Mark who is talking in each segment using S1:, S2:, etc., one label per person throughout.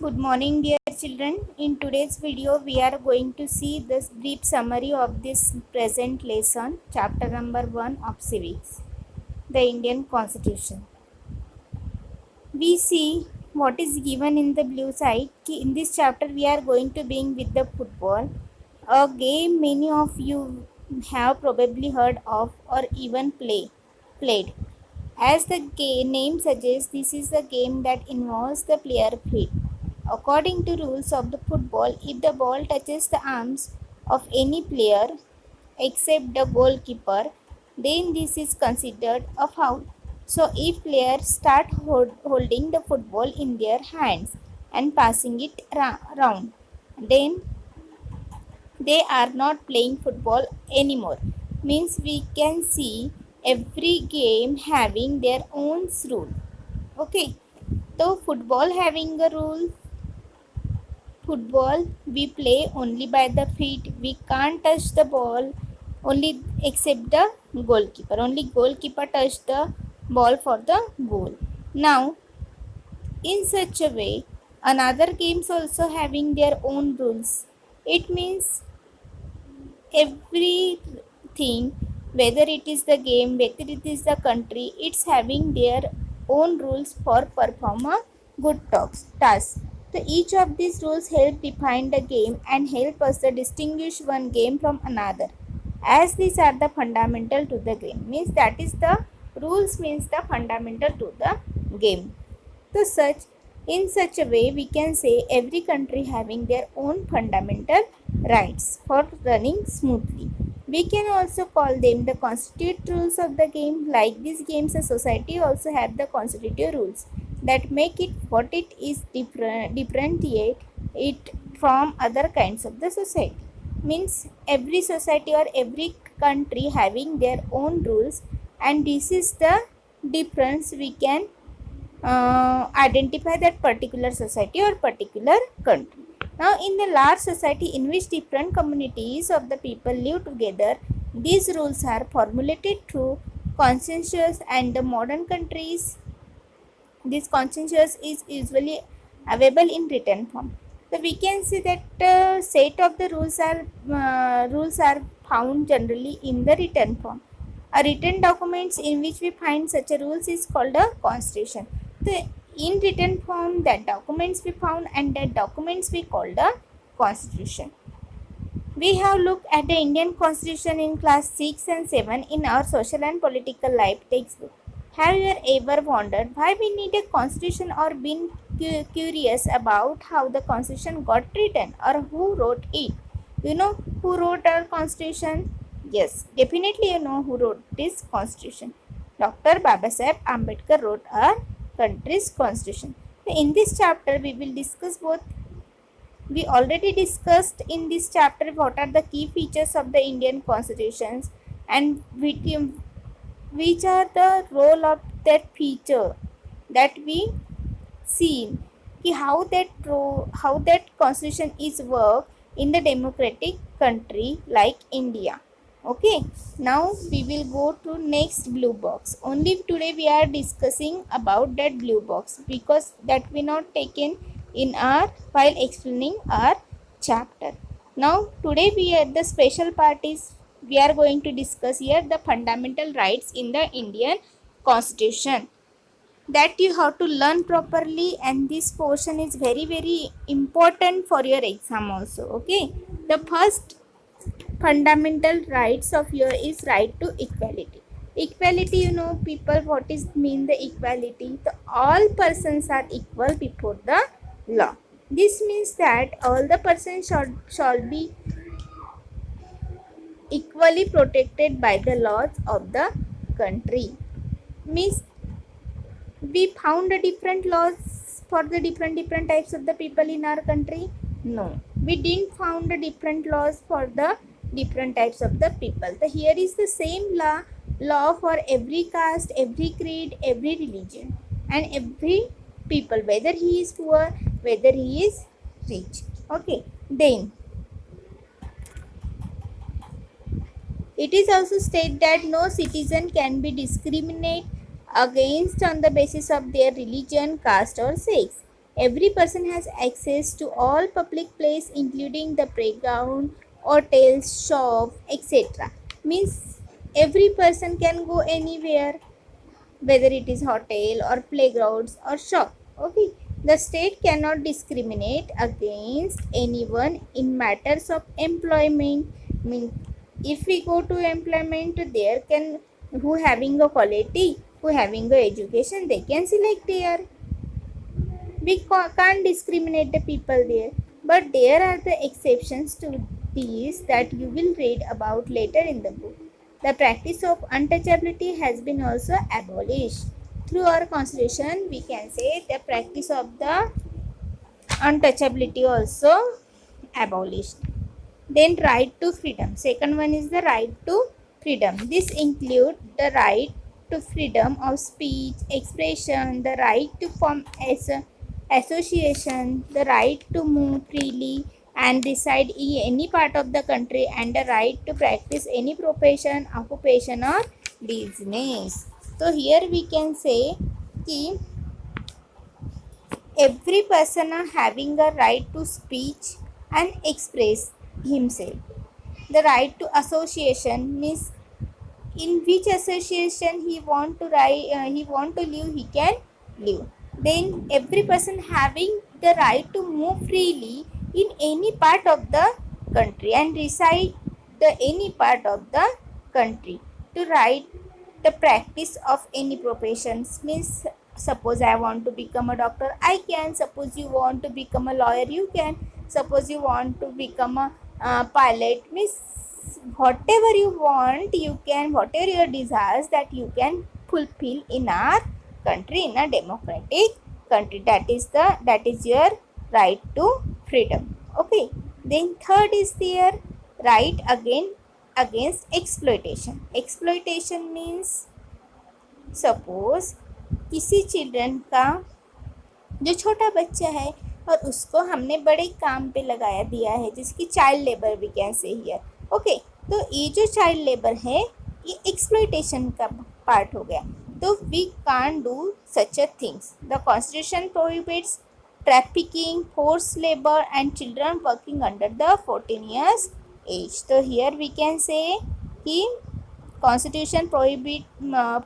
S1: Good morning, dear children. In today's video, we are going to see this brief summary of this present lesson, chapter number 1 of Civics, the Indian Constitution. We see what is given in the blue side. In this chapter, we are going to begin with the football, a game many of you have probably heard of or even played. As the name suggests, this is a game that involves the player feet. According to rules of the football, if the ball touches the arms of any player except the goalkeeper, then this is considered a foul. So, if players start holding the football in their hands and passing it round, then they are not playing football anymore. Means we can see every game having their own rule. Okay, so football having a rule. Football we play only by the feet. We can't touch the ball only except the goalkeeper. Only goalkeeper touch the ball for the goal. Now, in such a way, another games also having their own rules. It means everything, whether it is the game, whether it is the country, it's having their own rules for perform a good task. So each of these rules help define the game and help us to distinguish one game from another, as these are the fundamental to the game. Means that is the rules means the fundamental to the game. So in such a way, we can say every country having their own fundamental rights for running smoothly. We can also call them the constitutive rules of the game. Like these games, a society also have the constitutive rules that make it what it is differentiate it from other kinds of the society. Means every society or every country having their own rules, and this is the difference we can identify that particular society or particular country. Now, in the large society in which different communities of the people live together, these rules are formulated through consensus, and the modern countries, this consensus is usually available in written form. So we can see that set of the rules are found generally in the written form. A written documents in which we find such a rules is called a constitution. The in written form that documents we found, and that documents we call the constitution. We have looked at the Indian Constitution in class 6 and 7 in our social and political life textbook. Have you ever wondered why we need a constitution, or been curious about how the constitution got written or who wrote it? You know who wrote our constitution? Yes, definitely you know who wrote this constitution. Dr. Babasaheb Ambedkar wrote our country's constitution. In this chapter, we will discuss both. We already discussed in this chapter what are the key features of the Indian constitutions, and which are the role of that feature that we see how that constitution is work in the democratic country like India. Okay, now we will go to next blue box. Only today we are discussing about that blue box, because that we not taken in our while explaining our chapter. Now today the special part is we are going to discuss here the fundamental rights in the Indian Constitution, that you have to learn properly, and this portion is very important for your exam also. Okay, the first fundamental rights of your is right to equality. Equality, you know people what is mean the equality? The all persons are equal before the law. This means that all the persons shall be equally protected by the laws of the country. Means we found a different laws for the different types of the people in our country? No, we didn't found a different laws for the different types of the people. So here is the same law for every caste, every creed, every religion, and every people, whether he is poor, whether he is rich. Okay, then it is also stated that no citizen can be discriminated against on the basis of their religion, caste, or sex. Every person has access to all public place including the playground, hotels, shop, etc. Means every person can go anywhere, whether it is hotel or playgrounds or shop. Okay, the state cannot discriminate against anyone in matters of employment. Mean, if we go to employment, there can who having a quality, who having a education, they can select there. We can't discriminate the people there, but there are the exceptions to these that you will read about later in the book. The practice of untouchability has been also abolished through our constitution. We can say the practice of the untouchability also abolished. Then right to freedom, second one is the right to freedom. This include the right to freedom of speech, expression, the right to form as association, the right to move freely and reside in any part of the country, and the right to practice any profession, occupation or business. So here we can say कि every person are having a right to speech and express himself. The right to association means in which association he want to he want to live, he can live. Then every person having the right to move freely in any part of the country and reside the any part of the country. To write the practice of any professions means, suppose I want to become a doctor, I can. Suppose you want to become a lawyer, you can. Suppose you want to become a pilot, means whatever you want you can, whatever your desires that you can fulfill in our country, in a democratic country. That is your right to freedom. Okay, then third is their right against exploitation. Exploitation means, suppose किसी children का जो छोटा बच्चा है और उसको हमने बड़े काम पे लगाया दिया है, जिसकी child labour we can say here. Okay, तो ये जो चाइल्ड लेबर है ये एक्सप्लॉइटेशन का पार्ट हो गया। तो we can do such a things. The constitution prohibits trafficking, force labour and children working under the 14 years age. तो हियर वी कैन से कि constitution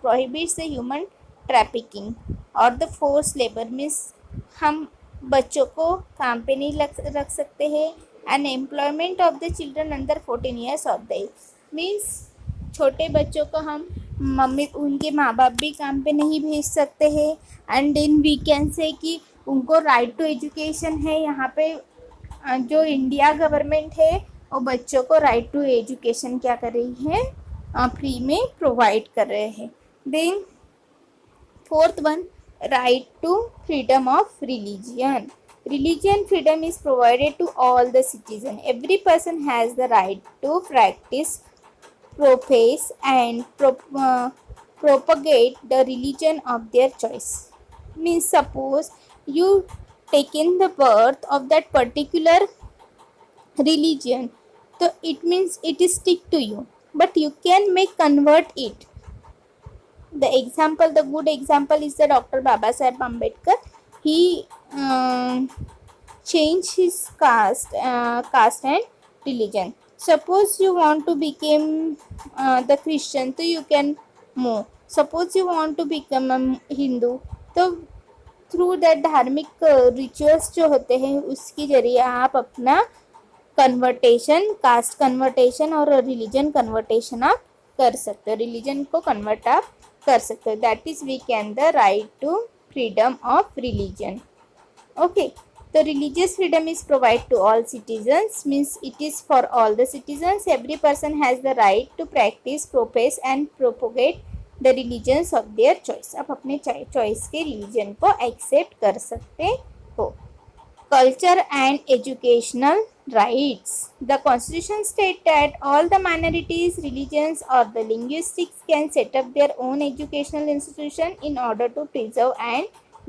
S1: prohibits the human trafficking और the force labour means हम बच्चों को काम पे नहीं रख सकते हैं। And employment of the children under 14 years of the age means छोटे बच्चों को हम मम्मी उनके माँ बाप भी काम पे नहीं भेज सकते हैं। And in we can say कि उनको राइट टू एजुकेशन है। यहाँ पे जो इंडिया गवर्नमेंट है वो बच्चों को राइट टू एजुकेशन क्या कर रही है, फ्री में प्रोवाइड कर रहे हैं। Then fourth one, right to freedom of religion. Religion freedom is provided to all the citizens. Every person has the right to practice, profess and propagate the religion of their choice. Means suppose you taken the birth of that particular religion, so it means it is stick to you, but you can make convert it. The good example is the Dr. Babasaheb Ambedkar. He changed his caste and religion. Suppose you want to become the Christian, so you can move. Suppose you want to become a Hindu, तो through that धार्मिक rituals जो होते हैं उसके जरिए आप अपना कन्वर्टेशन, cast कन्वर्टेशन और रिलीजन कन्वर्टेशन आप कर सकते हो, रिलीजन को कन्वर्ट आप कर सकते हो। That is we can the right to freedom of religion. Okay, तो religious freedom is provided to all citizens, means it is for all the citizens. Every person has the right to practice, profess and propagate the religions of their choice. आप अपने choice के religion को accept कर सकते हो। Culture and educational rights. The Constitution states that all the minorities, religions or the linguistics can set up their own educational institution in order to preserve and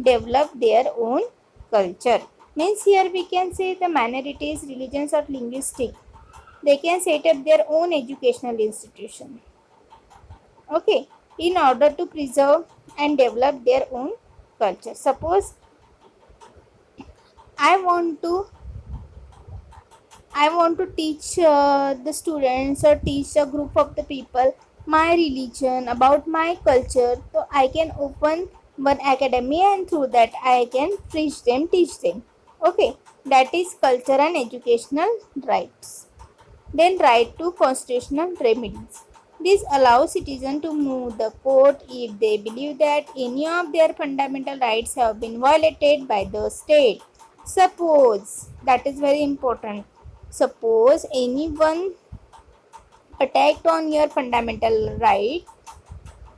S1: develop their own culture. Means here we can say the minorities, religions or linguistics, they can set up their own educational institution. Okay, in order to preserve and develop their own culture. Suppose I want to teach the students or teach a group of the people my religion, about my culture. So I can open one academy and through that I can preach them, teach them. Okay, that is culture and educational rights. Then right to constitutional remedies. This allows citizens to move the court if they believe that any of their fundamental rights have been violated by the state. Suppose, that is very important. Suppose anyone attacked on your fundamental right,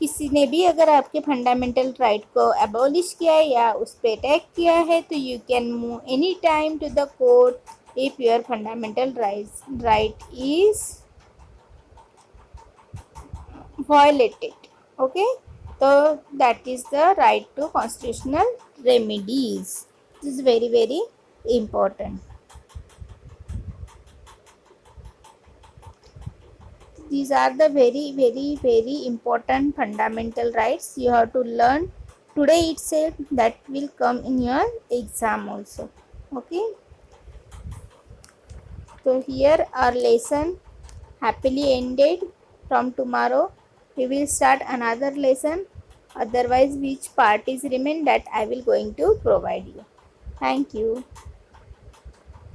S1: किसी ने भी अगर आपके fundamental right को abolish किया है या उस पर अटैक किया है, तो you can move any time to the court if your fundamental right is violated. Okay, so that is the right to constitutional remedies. This is very very important. These are the very very very important fundamental rights you have to learn today itself, that will come in your exam also. Okay, so here our lesson happily ended. From tomorrow we will start another lesson, otherwise which part is remain that I will going to provide you. Thank you.